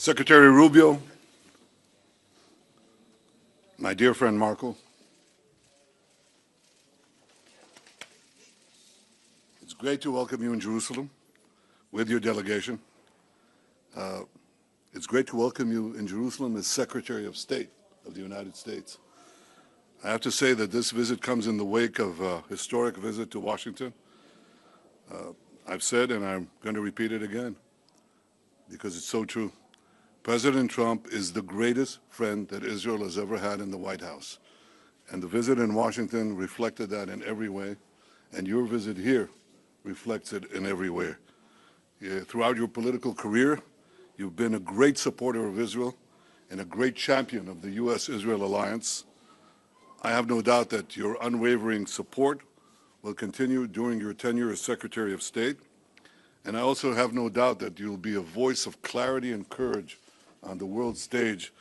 Secretary Rubio, my dear friend Marco, it's great to welcome you in Jerusalem with your delegation. It's great to welcome you in Jerusalem as Secretary of State of the United States. I have to say that this visit comes in the wake of a historic visit to Washington. I've said, and I'm going to repeat it again, because it's so true. President Trump is the greatest friend that Israel has ever had in the White House. And the visit in Washington reflected that in every way, and your visit here reflects it in every way. Throughout your political career, you've been a great supporter of Israel and a great champion of the U.S. Israel alliance. I have no doubt that your unwavering support will continue during your tenure as Secretary of State. And I also have no doubt that you'll be a voice of clarity and courage on the world stage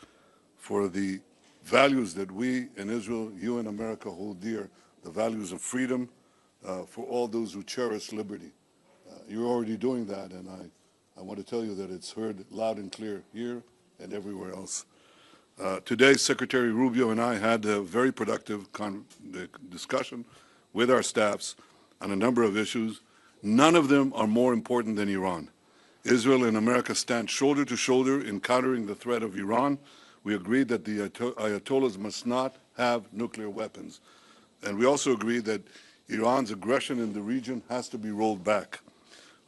for the values that we in Israel, you in America hold dear, the values of freedom for all those who cherish liberty. You're already doing that, and I want to tell you that it's heard loud and clear here and everywhere else. Today, Secretary Rubio and I had a very productive discussion with our staffs on a number of issues. None of them are more important than Iran. Israel and America stand shoulder to shoulder in countering the threat of Iran. We agreed that the Ayatollahs must not have nuclear weapons. And we also agreed that Iran's aggression in the region has to be rolled back.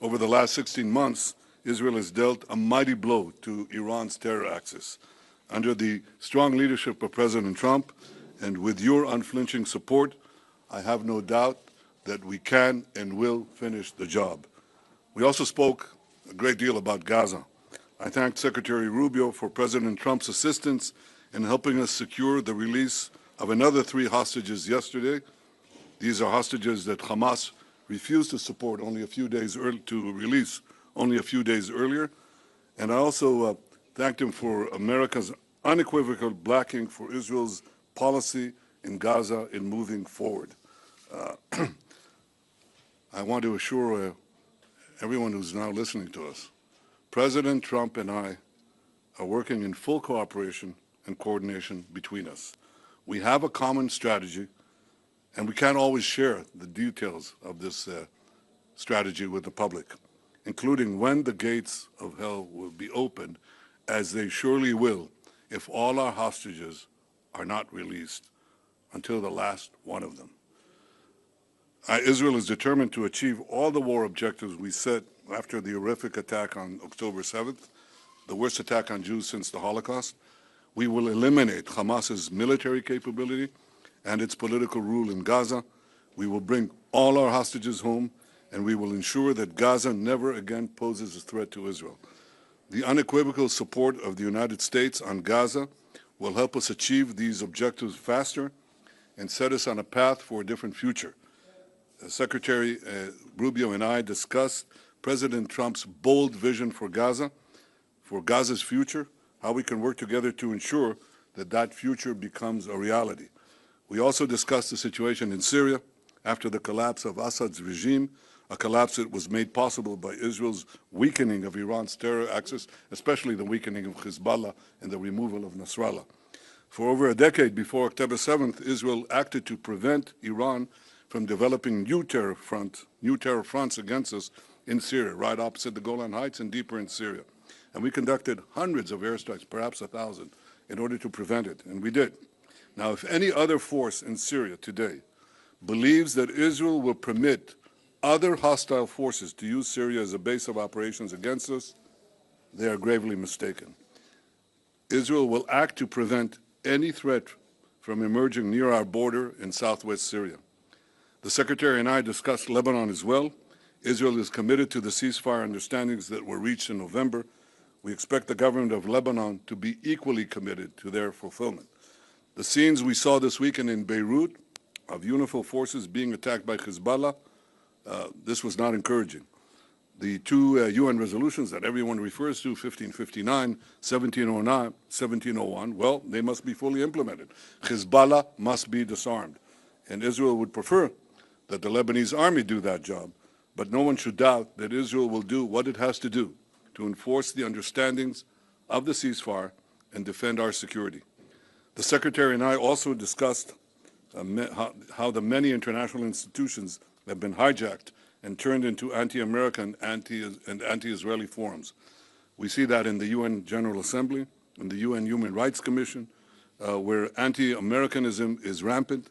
Over the last 16 months, Israel has dealt a mighty blow to Iran's terror axis. Under the strong leadership of President Trump and with your unflinching support, I have no doubt that we can and will finish the job. We also spoke a great deal about Gaza. I thank Secretary Rubio for President Trump's assistance in helping us secure the release of another 3 hostages yesterday. These are hostages that Hamas refused to support only a few days to release only a few days earlier. And I also thanked him for America's unequivocal backing for Israel's policy in Gaza in moving forward. I want to assure everyone who's now listening to us, President Trump and I are working in full cooperation and coordination between us. We have a common strategy, and we can't always share the details of this strategy with the public, including when the gates of hell will be opened, as they surely will if all our hostages are not released until the last one of them. Israel is determined to achieve all the war objectives we set after the horrific attack on October 7th, the worst attack on Jews since the Holocaust. We will eliminate Hamas's military capability and its political rule in Gaza. We will bring all our hostages home, and we will ensure that Gaza never again poses a threat to Israel. The unequivocal support of the United States on Gaza will help us achieve these objectives faster and set us on a path for a different future. Secretary Rubio and I discussed President Trump's bold vision for Gaza's future, how we can work together to ensure that that future becomes a reality. We also discussed the situation in Syria after the collapse of Assad's regime, a collapse that was made possible by Israel's weakening of Iran's terror axis, especially the weakening of Hezbollah and the removal of Nasrallah. For over a decade before October 7th, Israel acted to prevent Iran from developing new terror fronts against us in Syria, right opposite the Golan Heights and deeper in Syria. And we conducted hundreds of airstrikes, perhaps 1,000, in order to prevent it, and we did. Now, if any other force in Syria today believes that Israel will permit other hostile forces to use Syria as a base of operations against us, they are gravely mistaken. Israel will act to prevent any threat from emerging near our border in southwest Syria. The Secretary and I discussed Lebanon as well. Israel is committed to the ceasefire understandings that were reached in November. We expect the government of Lebanon to be equally committed to their fulfillment. The scenes we saw this weekend in Beirut of UNIFIL forces being attacked by Hezbollah, this was not encouraging. The 2 UN resolutions that everyone refers to, 1559, 1701, well, they must be fully implemented. Hezbollah must be disarmed. And Israel would prefer that the Lebanese army do that job, but no one should doubt that Israel will do what it has to do to enforce the understandings of the ceasefire and defend our security. The Secretary and I also discussed how the many international institutions have been hijacked and turned into anti-American and anti-Israeli forums. We see that in the UN General Assembly, in the UN Human Rights Commission, where anti-Americanism is rampant,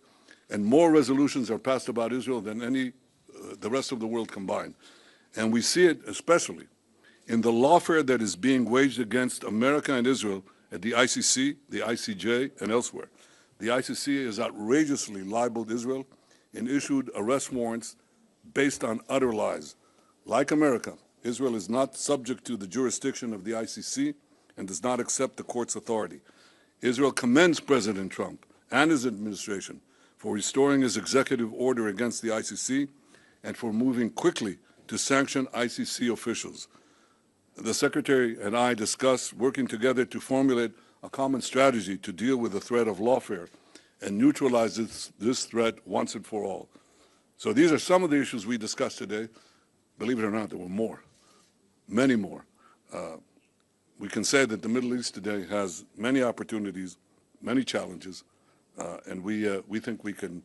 and more resolutions are passed about Israel than the rest of the world combined. And we see it especially in the lawfare that is being waged against America and Israel at the ICC, the ICJ, and elsewhere. The ICC has outrageously libeled Israel and issued arrest warrants based on utter lies. Like America, Israel is not subject to the jurisdiction of the ICC and does not accept the court's authority. Israel commends President Trump and his administration for restoring his executive order against the ICC and for moving quickly to sanction ICC officials. The Secretary and I discussed working together to formulate a common strategy to deal with the threat of lawfare and neutralize this threat once and for all. So these are some of the issues we discussed today. Believe it or not, there were more, many more. We can say that the Middle East today has many opportunities, many challenges, and we think we can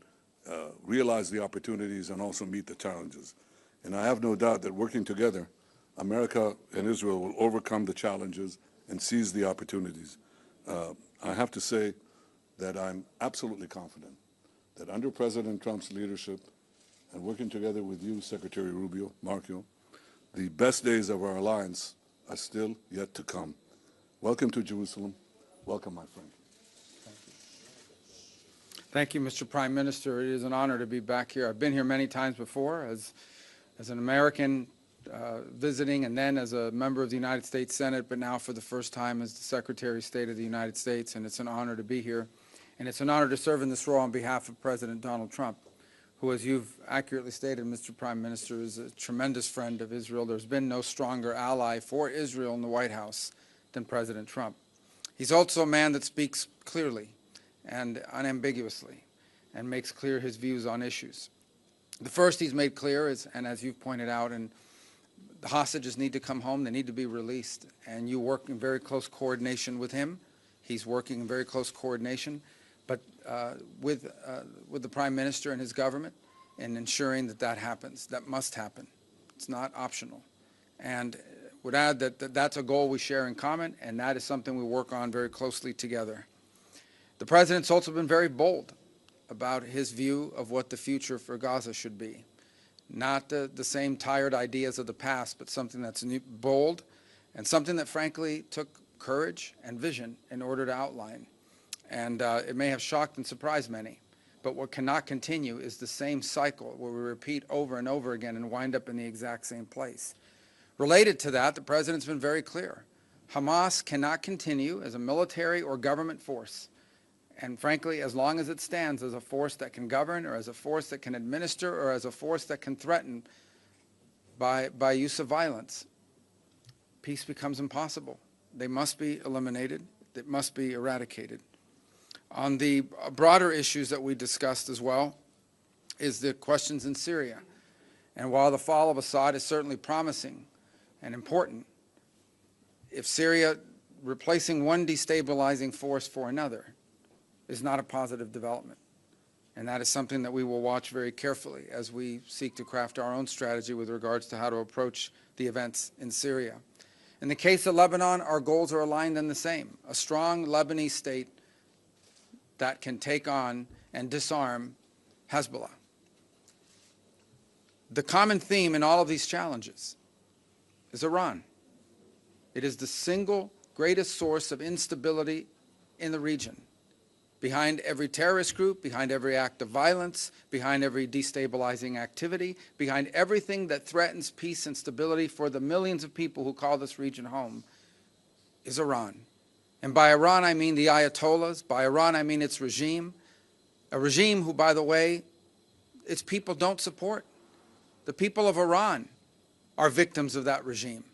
realize the opportunities and also meet the challenges. And I have no doubt that working together, America and Israel will overcome the challenges and seize the opportunities. I have to say that I'm absolutely confident that under President Trump's leadership and working together with you, Secretary Rubio, Marco, the best days of our alliance are still yet to come. Welcome to Jerusalem. Welcome, my friend. Thank you, Mr. Prime Minister. It is an honor to be back here. I've been here many times before as an American visiting and then as a member of the United States Senate, but now for the first time as the Secretary of State of the United States, and it's an honor to be here. And it's an honor to serve in this role on behalf of President Donald Trump, who, as you've accurately stated, Mr. Prime Minister, is a tremendous friend of Israel. There's been no stronger ally for Israel in the White House than President Trump. He's also a man that speaks clearly and unambiguously and makes clear his views on issues. The first he's made clear is, and as you've pointed out, and the hostages need to come home, they need to be released, and you work in very close coordination with him. He's working in very close coordination, but with the Prime Minister and his government in ensuring that that happens. That must happen. It's not optional. And would add that that's a goal we share in common, and that is something we work on very closely together. The President's also been very bold about his view of what the future for Gaza should be. Not the same tired ideas of the past, but something that's new, bold, and something that frankly took courage and vision in order to outline. And it may have shocked and surprised many, but what cannot continue is the same cycle where we repeat over and over again and wind up in the exact same place. Related to that, the President's been very clear. Hamas cannot continue as a military or government force. And frankly, as long as it stands as a force that can govern or as a force that can administer or as a force that can threaten by use of violence, peace becomes impossible. They must be eliminated. They must be eradicated. On the broader issues that we discussed as well is the questions in Syria. And while the fall of Assad is certainly promising and important, if Syria replacing one destabilizing force for another is not a positive development. And that is something that we will watch very carefully as we seek to craft our own strategy with regards to how to approach the events in Syria. In the case of Lebanon, our goals are aligned and the same. A strong Lebanese state that can take on and disarm Hezbollah. The common theme in all of these challenges is Iran. It is the single greatest source of instability in the region. Behind every terrorist group, behind every act of violence, behind every destabilizing activity, behind everything that threatens peace and stability for the millions of people who call this region home, is Iran. And by Iran, I mean the Ayatollahs. By Iran, I mean its regime. A regime who, by the way, its people don't support. The people of Iran are victims of that regime.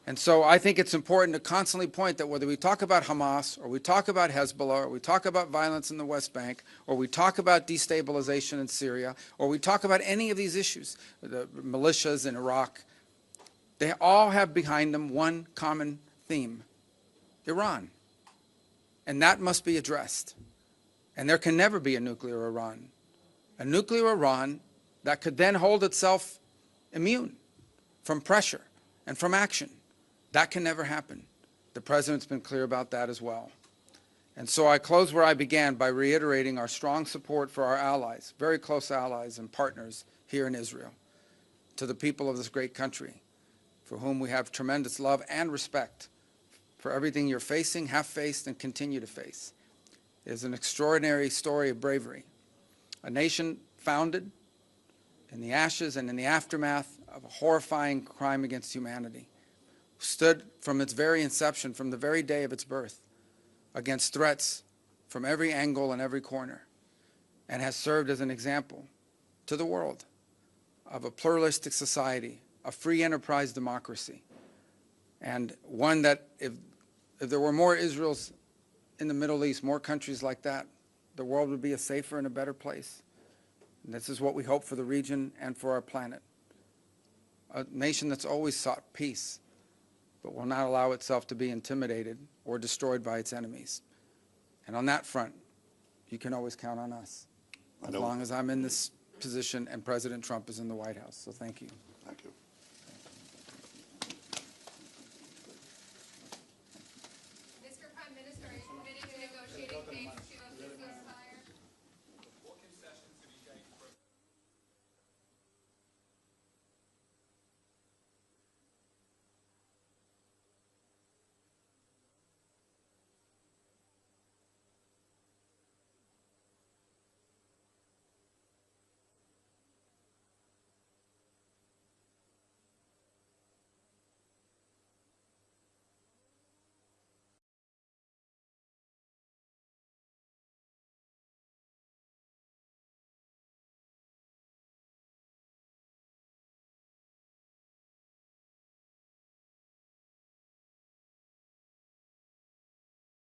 And so I think it's important to constantly point that whether we talk about Hamas or we talk about Hezbollah or we talk about violence in the West Bank or we talk about destabilization in Syria or we talk about any of these issues, the militias in Iraq, they all have behind them one common theme, Iran. And that must be addressed. And there can never be a nuclear Iran. A nuclear Iran that could then hold itself immune from pressure and from action. That can never happen. The President's been clear about that as well. And so I close where I began by reiterating our strong support for our allies, very close allies and partners here in Israel, to the people of this great country, for whom we have tremendous love and respect for everything you're facing, have faced, and continue to face. It is an extraordinary story of bravery. A nation founded in the ashes and in the aftermath of a horrifying crime against humanity, stood from its very inception, from the very day of its birth, against threats from every angle and every corner, and has served as an example to the world of a pluralistic society, a free enterprise democracy, and one that if there were more Israels in the Middle East, more countries like that, the world would be a safer and a better place. And this is what we hope for the region and for our planet. A nation that's always sought peace, but will not allow itself to be intimidated or destroyed by its enemies. And on that front, you can always count on us, as long as I'm in this position and President Trump is in the White House. So thank you.